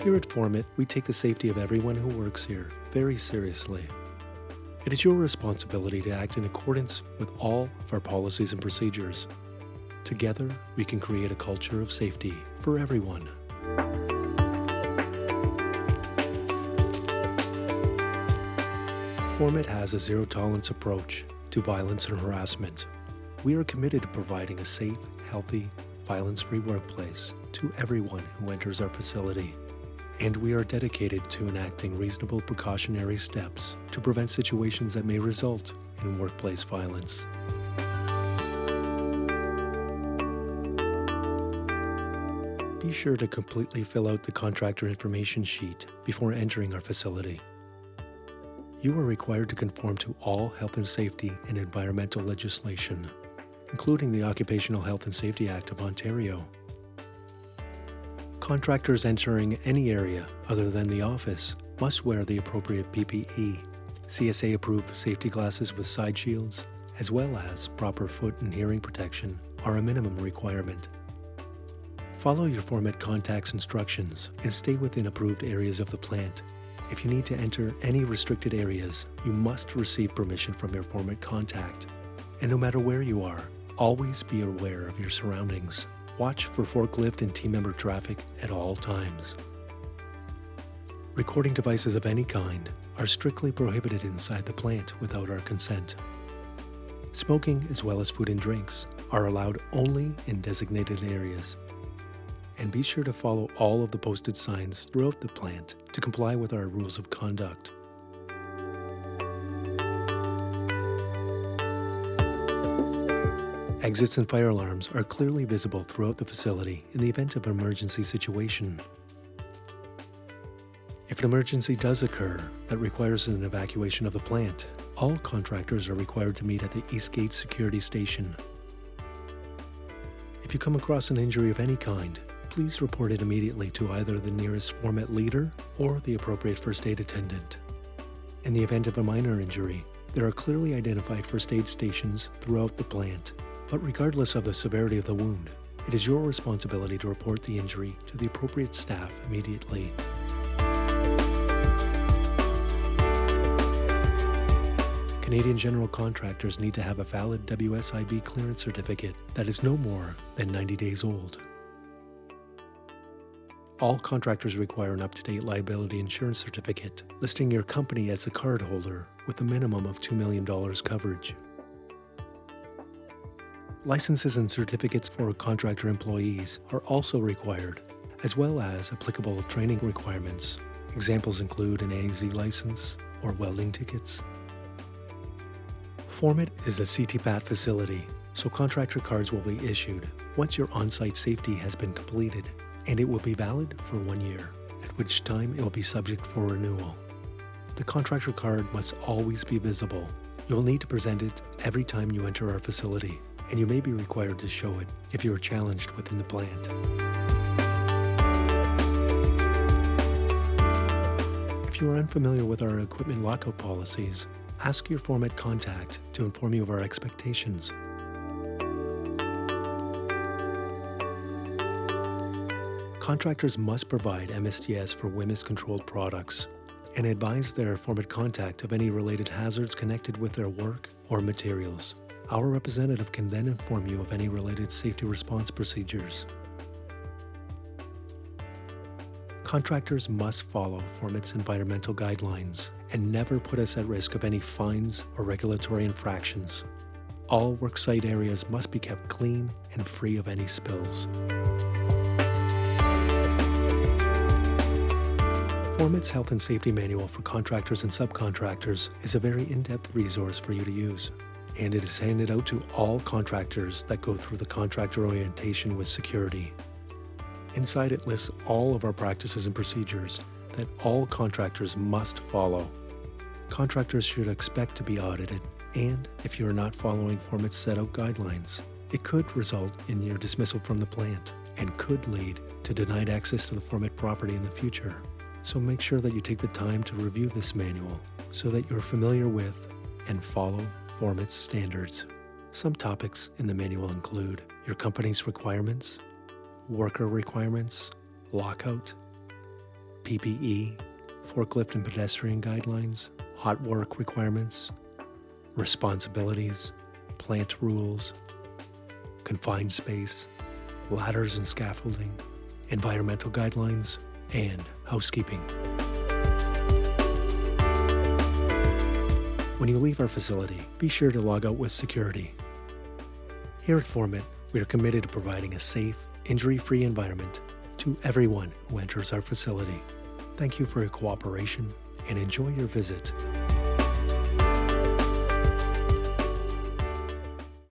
Here at Formet, we take the safety of everyone who works here very seriously. It is your responsibility to act in accordance with all of our policies and procedures. Together, we can create a culture of safety for everyone. Formet has a zero-tolerance approach to violence and harassment. We are committed to providing a safe, healthy, violence-free workplace to everyone who enters our facility. And we are dedicated to enacting reasonable precautionary steps to prevent situations that may result in workplace violence. Be sure to completely fill out the contractor information sheet before entering our facility. You are required to conform to all health and safety and environmental legislation, including the Occupational Health and Safety Act of Ontario. Contractors entering any area other than the office must wear the appropriate PPE, CSA-approved safety glasses with side shields, as well as proper foot and hearing protection are a minimum requirement. Follow your Formet contact's instructions and stay within approved areas of the plant. If you need to enter any restricted areas, you must receive permission from your Formet contact. And no matter where you are, always be aware of your surroundings. Watch for forklift and team member traffic at all times. Recording devices of any kind are strictly prohibited inside the plant without our consent. Smoking, as well as food and drinks, are allowed only in designated areas. And be sure to follow all of the posted signs throughout the plant to comply with our rules of conduct. Exits and fire alarms are clearly visible throughout the facility in the event of an emergency situation. If an emergency does occur that requires an evacuation of the plant, all contractors are required to meet at the East Gate Security Station. If you come across an injury of any kind, please report it immediately to either the nearest Formet leader or the appropriate first aid attendant. In the event of a minor injury, there are clearly identified first aid stations throughout the plant. But regardless of the severity of the wound, it is your responsibility to report the injury to the appropriate staff immediately. Canadian general contractors need to have a valid WSIB clearance certificate that is no more than 90 days old. All contractors require an up-to-date liability insurance certificate listing your company as the cardholder with a minimum of $2 million coverage. Licenses and certificates for contractor employees are also required, as well as applicable training requirements. Examples include an AZ license or welding tickets. Formet is a CTPAT facility, so contractor cards will be issued once your on-site safety has been completed, and it will be valid for 1 year, at which time it will be subject for renewal. The contractor card must always be visible. You'll need to present it every time you enter our facility, and you may be required to show it if you are challenged within the plant. If you are unfamiliar with our equipment lockout policies, ask your Formet contact to inform you of our expectations. Contractors must provide MSDS for WMIS-controlled products and advise their Formet contact of any related hazards connected with their work or materials. Our representative can then inform you of any related safety response procedures. Contractors must follow Formet's environmental guidelines and never put us at risk of any fines or regulatory infractions. All worksite areas must be kept clean and free of any spills. Formet's Health and Safety Manual for contractors and subcontractors is a very in-depth resource for you to use, and it is handed out to all contractors that go through the contractor orientation with security. Inside it lists all of our practices and procedures that all contractors must follow. Contractors should expect to be audited, and if you are not following Formet's set-out guidelines, it could result in your dismissal from the plant and could lead to denied access to the Formet property in the future. So make sure that you take the time to review this manual so that you're familiar with and follow Formet's standards. Some topics in the manual include your company's requirements, worker requirements, lockout, PPE, forklift and pedestrian guidelines, hot work requirements, responsibilities, plant rules, confined space, ladders and scaffolding, environmental guidelines, and housekeeping. When you leave our facility, be sure to log out with security. Here at Formet, we are committed to providing a safe, injury-free environment to everyone who enters our facility. Thank you for your cooperation and enjoy your visit.